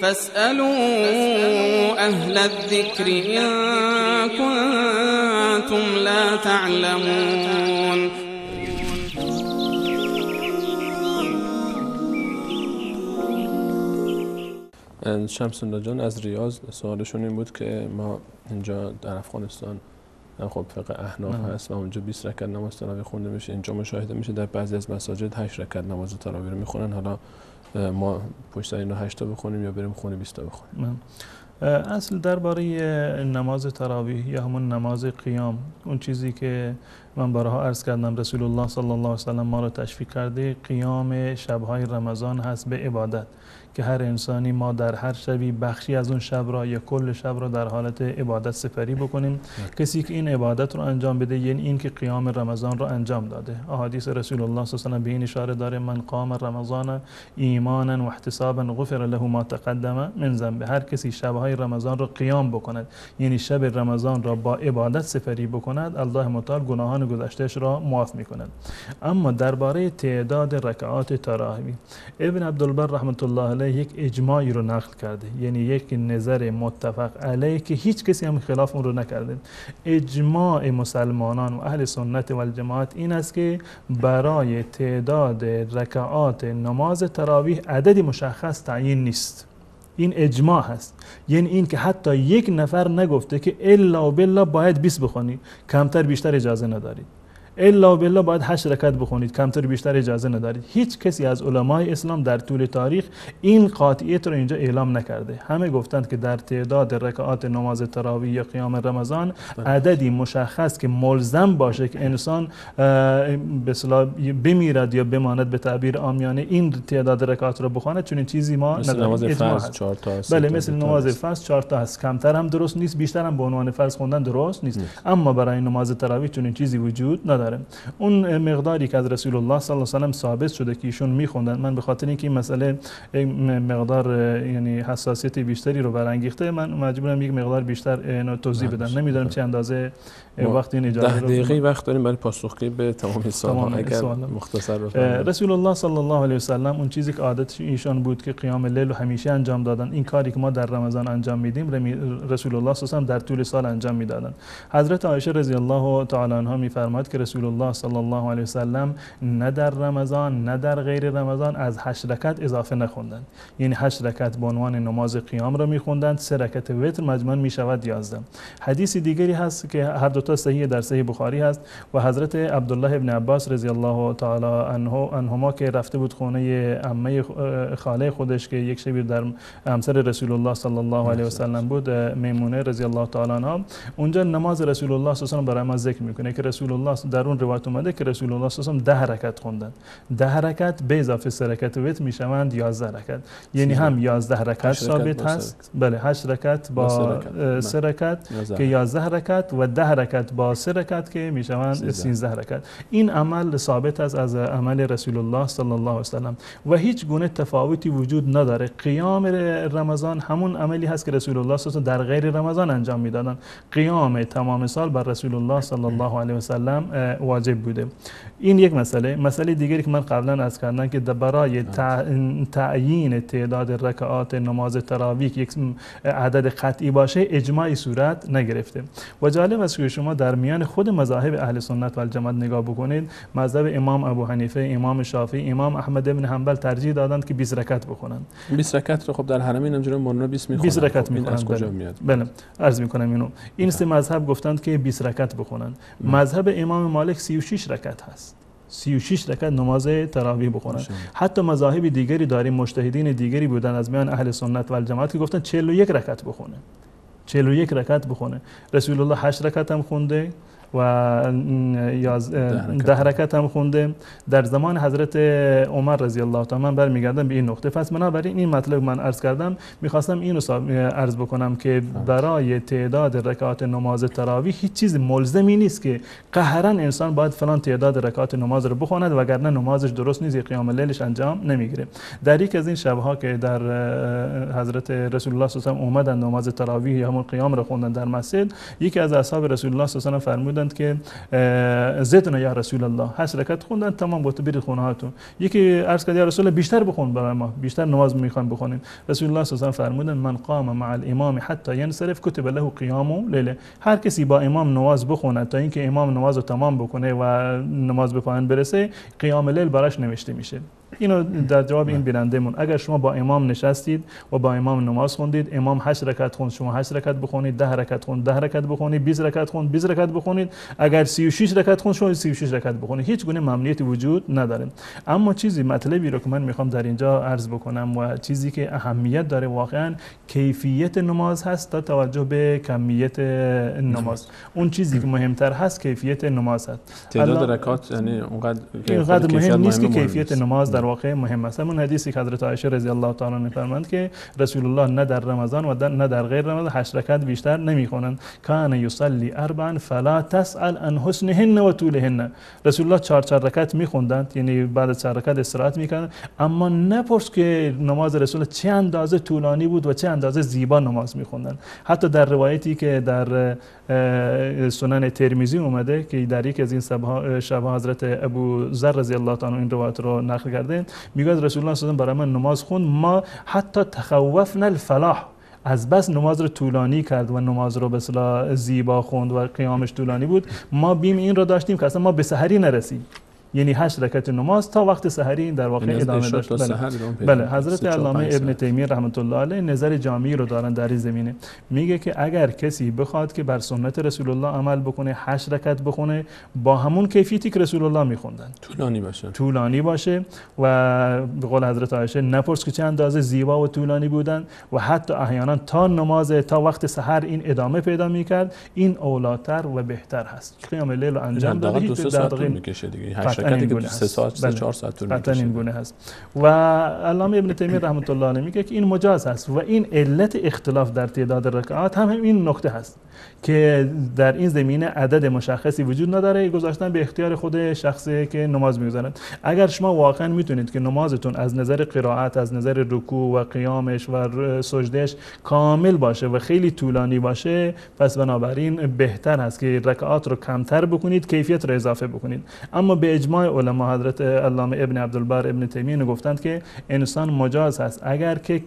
فاسألوا أهل الذكر إن كنتم لا تعلمون. شمس‌الله جان از ریاض سوالشون این بود که ما اینجا در افغانستان خب فقه احناف هست و اونجا 20 رکعت نماز تراویح خونده میشه. اینجا مشاهده میشه در بعضی از مساجد 8 رکعت نماز تراویح رو میخونن. حالا ما پشت سر اینو 8 تا بخونیم یا بریم خونه 20 تا بخونیم؟ اصل درباره نماز تراویح یا همون نماز قیام، اون چیزی که من بارها عرض کردم رسول الله صلی الله علیه و سلم ما را تشویق کرده، قیام شب‌های رمضان هست به عبادت، که هر انسانی ما در هر شبی بخشی از اون شب را یا کل شب را در حالت عبادت سپری بکنیم. کسی که این عبادت رو انجام بده یعنی این که قیام رمضان را انجام داده. احادیث رسول الله صلی الله علیه و سلم به این اشاره داره: من قام رمضان ایمانا و احتسابا غفر له ما تقدم من ذنبه. هر کسی شب‌های رمضان را قیام بکند، یعنی شب رمضان را با عبادت سپری بکند، الله متعال گناهان گذشتهش را معاف میکند. اما درباره تعداد رکعات تراویح، ابن عبدالبر رحمت الله علیه یک اجماعی رو نقل کرده، یعنی یک نظر متفق علیه که هیچ کسی هم خلاف اون رو نکرده. اجماع مسلمانان و اهل سنت و الجماعت این است که برای تعداد رکعات نماز تراویح عددی مشخص تعیین نیست. این اجماع هست، یعنی این که حتی یک نفر نگفته که الا و بالله باید 20 بخونید، کمتر بیشتر اجازه ندارید. الا و بالله باید 8 رکعت بخونید، کمتر بیشتر اجازه ندارید. هیچ کسی از علمای اسلام در طول تاریخ این قاطعیت رو اینجا اعلام نکرده. همه گفتند که در تعداد رکعات نماز تراویح یا قیام رمضان عددی مشخص که ملزم باشه که انسان به اصطلاح بمیرد یا بماند، به تعبیر عامیانه این تعداد رکعات رو بخواند، چون این چیزی ما نداریم. نماز فرض 4 تا است. بله، مثل نماز فرض 4 تا است، کمتر هم درست نیست، بیشتر هم به عنوان فرض خوندن درست نیست. اما برای نماز تراویح چون این چیزی وجود نداره. اون مقداری که از رسول الله صلی الله علیه و سلم ثابت شده که ایشون میخوندن، من به خاطر اینکه این مسئله مقدار یعنی حساسیت بیشتری رو برانگیخته، من مجبورم یک مقدار بیشتر توضیح بدم. نمیدونم چه اندازه وقت این اجازه 10 دقیقه وقت داریم برای پاسخگویی به تمام سوال‌ها، اگر مختصر بفرمایید. رسول الله صلی الله علیه و سلم اون چیزی که عادت ایشان بود که قیام لیل رو همیشه انجام دادن. این کاری که ما در رمضان انجام میدیم رسول الله صلی الله علیه و سلم در طول سال انجام میدادن. حضرت عایشه رضی الله تعالی عنها میفرماد که رسول الله صلی الله علیه و سلم نه در رمضان نه در غیر رمضان از 8 رکعت اضافه نخوندند. یعنی 8 رکعت به عنوان نماز قیام را میخوندند، 3 رکعت وتر مجموعاً میشود 11. حدیث دیگری هست که هر دو تا صحیح در صحیح بخاری هست و حضرت عبدالله ابن عباس رضی الله تعالی عنهما که رفته بود خانه عمه خاله خودش که یک شبی در همسر رسول الله صلی الله علیه و سلم بود، میمونه رضی الله تعالی عنها، اونجا نماز رسول الله صلی الله علیه و سلم برای ما ذکر میکنه که رسول الله در اون روایت اومده که رسول الله صلی الله علیه و 10 رکعت خوندن. 10 رکعت به اضافه 3 رکعت وتر میشوند 11 رکعت، یعنی هم 11 رکعت ثابت هست. بله، 8 رکعت با 3 رکعت که 11 رکعت و 10 رکعت با 3 رکعت که میشوند 13 رکعت. این عمل ثابت است از عمل رسول الله صلی الله علیه و سلم و هیچ گونه تفاوتی وجود نداره. قیام رمضان همون عملی هست که رسول الله صلی الله علیه و سلم در غیر رمضان انجام میدادن. قیام تمام سال بر رسول الله صلی الله علیه و سلم واجب بوده. این یک مسئله دیگری که من قبلا عرض کردم که برای تعیین تعداد رکعات نماز تراویح یک عدد قطعی باشه اجماعی صورت نگرفته. و جالب است که شما در میان خود مذاهب اهل سنت و الجماعت نگاه بکنید، مذهب امام ابو حنیفه، امام شافعی، امام احمد بن حنبل ترجیح دادند که 20 رکعت بخونند. 20 رکعت رو خب در حرمین همجوری مولانا 20 میخونند. 20 رکعت میخونند. از کجا میاد؟ بله، عرض میکنم اینو. این سه مذهب گفتند که 20 رکعت بخونند. مذهب امام مالک 36 رکعت هست. 36 رکعت نماز تراویح بخونند. حتی مذاهب دیگری داریم، مجتهدین دیگری بودن از میان اهل سنت و الجماعت که گفتن 41 رکعت بخونه. 41 رکعت بخونه. رسول الله 8 رکعت هم خونده و 10 رکعت هم خونده در زمان حضرت عمر رضی الله تعالی. من برمیگردم به این نقطه. پس بنابراین این مطلب من عرض کردم، میخواستم اینو عرض بکنم که برای تعداد رکعات نماز تراویح هیچ چیز ملزمی نیست که قهرا انسان باید فلان تعداد رکعات نماز رو بخواند وگرنه نمازش درست نیست، قیام لیلش انجام نمیگیره. در یک از این شبها که در حضرت رسول الله صلی الله علیه و آله اومدن نماز تراویح یا همون قیام رو خوندن در مسجد، یکی از اصحاب رسول الله صلی الله علیه و آله فرمودن فرمودند که زدنا یا رسول الله، 8 رکعت خوندن تمام، گفت برید خونه هاتون. یکی عرض کرد یا رسول الله بیشتر بخون برای ما، بیشتر نماز میخوام بخونیم. رسول الله صلی الله علیه و آله فرمودند من قام مع الامام حتی ینصرف کتب له قیام لیله. هر کسی با امام نماز بخونه تا اینکه امام نماز رو تمام بکنه و نماز به پایان برسه، قیام لیل براش نوشته میشه. اینو در جواب این بینندمون، اگر شما با امام نشستید و با امام نماز خوندید، امام 8 رکعت خوند، شما 8 رکعت بخونید، 10 رکعت خوند 10 رکعت بخونید، 20 رکعت خوند 20 رکعت بخونید، اگر 36 رکعت خوند شما 36 رکعت بخونید، هیچ گونه ممنوعیتی وجود نداره. اما چیزی مطلبی رو که من میخوام در اینجا عرض بکنم و چیزی که اهمیت داره واقعا کیفیت نماز هست تا توجه به کمیت نماز. اون چیزی که مهمتر هست کیفیت نماز هست. تعداد رکعات یعنی اونقدر مهم نیست که کیفیت نماز در واقع مهم است. همون حدیثی که حضرت عایشه رضی الله تعالی عنها می‌فرمایند که رسول الله نه در رمضان و نه در غیر رمضان 8 رکعت بیشتر نمی‌خوانند. کان یصلی 4 فلا تسأل عن حسنهن و طولهن. رسول الله 4 رکعت می‌خوندند، یعنی بعد از 4 رکعت استراحت می‌کردند، اما نپرس که نماز رسول الله چه اندازه طولانی بود و چه اندازه زیبا نماز می‌خوندند. حتی در روایتی که در سنن ترمذی اومده که در یک از این شب‌ها حضرت ابو ذر رضی الله تعالی عنه این روایت رو نقل کرده، میگه رسول الله صلی الله علیه و برای من نماز خوند، ما حتی تخوفنا الفلاح، از بس نماز رو طولانی کرد و نماز رو به اصطلاح زیبا خوند و قیامش طولانی بود، ما بیم این رو داشتیم که اصلا ما به سحری نرسیم. یعنی 8 رکعت نماز تا وقت سحری در واقع ادامه داشت. بله حضرت علامه ابن تیمیه رحمت الله علیه نظر جامعی رو دارن در این زمینه. میگه که اگر کسی بخواد که بر سنت رسول الله عمل بکنه، 8 رکعت بخونه با همون کیفیتی که رسول الله میخوندن، طولانی باشه و به قول حضرت عایشه نپرس که چه اندازه زیبا و طولانی بودن و حتی احیانا تا وقت سحر این ادامه پیدا میکرد، این اولاتر و بهتر هست. قیام لیل رو انجام داده، هیچ دقیقه میکشه دیگه، 8 رکعتی که 3 ساعت 4 ساعت طول میکشه. این گونه هست. و علامه ابن تیمیه رحمت الله علیه میگه که این مجاز هست و این علت اختلاف در تعداد رکعات هم این نکته هست که در این زمینه عدد مشخصی وجود نداره، گذاشتن به اختیار خود شخصی که نماز میگذارد. اگر شما واقعا میتونید که نمازتون از نظر قرائت، از نظر رکوع و قیامش و سجدهش کامل باشه و خیلی طولانی باشه، پس بنابراین بهتر هست که رکعات رو کمتر بکنید، کیفیت رو اضافه بکنید. اما به اجماع علما حضرت علامه ابن عبدالبر ابن تیمیه گفتند که انسان مجاز هست اگر که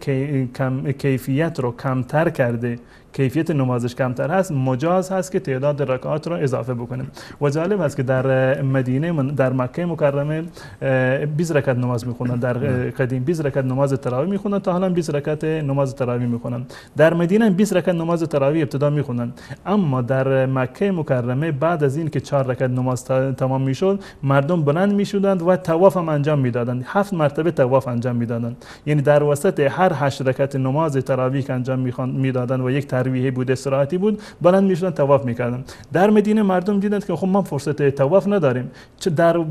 کیفیت رو کمتر کرده، کیفیت نمازش کمتر هست، مجاز هست که تعداد رکعات را اضافه بکنه. و جالب است که در مدینه، در مکه مکرمه 20 رکعت نماز میخونن، در قدیم 20 رکعت نماز تراویح میخونن، تا حالا 20 رکعت نماز تراویح میخونن. در مدینه 20 رکعت نماز تراویح ابتدا میخونن، اما در مکه مکرمه بعد از این که 4 رکعت نماز تمام میشد، مردم بلند میشدند و طواف هم انجام میدادند. 7 مرتبه طواف انجام میدادند. یعنی در وسط هر 8 رکعت نماز تراویح که انجام میدادند و یک ترویحی بود، استراحتی بود، بلند میشدن طواف میکردن. در مدینه مردم دیدند که خب ما فرصت طواف نداریم،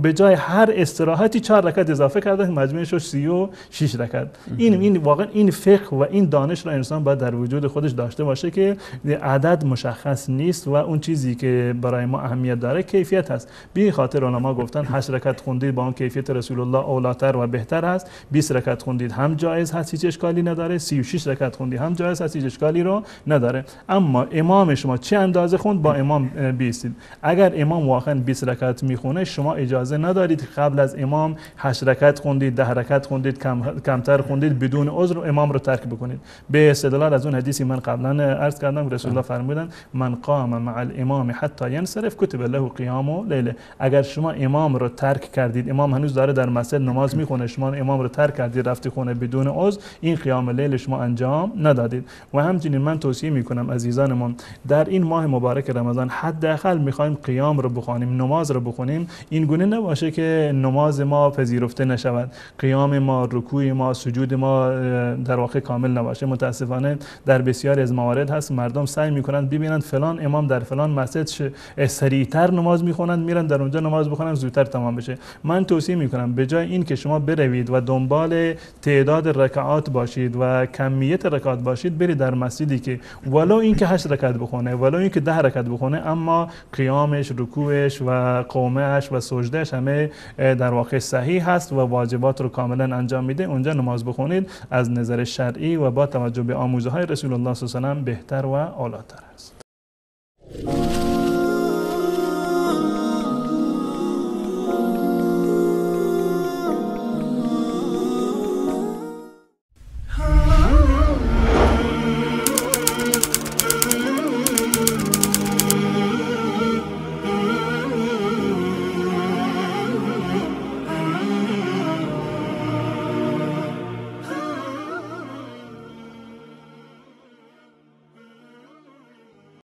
به جای هر استراحتی 4 رکعت اضافه کردن، مجموعش شد 36 رکعت. این واقعا این فقه و این دانش را انسان باید در وجود خودش داشته باشه که عدد مشخص نیست و اون چیزی که برای ما اهمیت داره کیفیت هست. به این خاطر علما گفتن 8 رکعت خوندید با اون کیفیت رسول الله اولاتر و بهتر هست. 20 رکعت خوندید هم جایز هست، هیچ اشکالی نداره. 36 رکعت خوندید هم جایز هست، هیچ اشکالی رو نداره. اما امام شما چه اندازه خوند با امام بیستید. اگر امام واقعا 20 رکعت میخونه، شما اجازه ندارید قبل از امام 8 رکعت خوندید، 10 رکعت خوندید، کمتر خوندید، بدون عذر امام رو ترک بکنید. به استدلال از اون حدیثی من قبلا عرض کردم، رسول الله فرمودن من قام مع الامام حتی ینصرف کتب له قیام لیله. اگر شما امام رو ترک کردید، امام هنوز داره در مسجد نماز میخونه، شما امام رو ترک کردید رفتی خونه بدون عذر، این قیام لیل شما انجام ندادید. و همچنین من توصیه میکنم عزیزانمون، در این ماه مبارک رمضان حداقل میخوایم قیام رو بخوانیم، نماز رو بخونیم، این گونه نباشه که نماز ما پذیرفته نشود، قیام ما، رکوع ما، سجود ما در واقع کامل نباشه. متاسفانه در بسیاری از موارد هست مردم سعی میکنند ببینند فلان امام در فلان مسجد سریعتر نماز میخونند، میرن در اونجا نماز بخونن زودتر تمام بشه. من توصیه میکنم به جای این که شما بروید و دنبال تعداد رکعات باشید و کمیت رکعات باشید، برید در مسجدی که ولو این که 8 رکعت بخونه، ولو این که 10 رکعت بخونه، اما قیامش، رکوعش و قومش و سجدهش همه در واقع صحیح هست و واجبات رو کاملا انجام میده، اونجا نماز بخونید. از نظر شرعی و با توجه به آموزه های رسول الله صلی الله علیه و آله بهتر و اعلی‌تر است.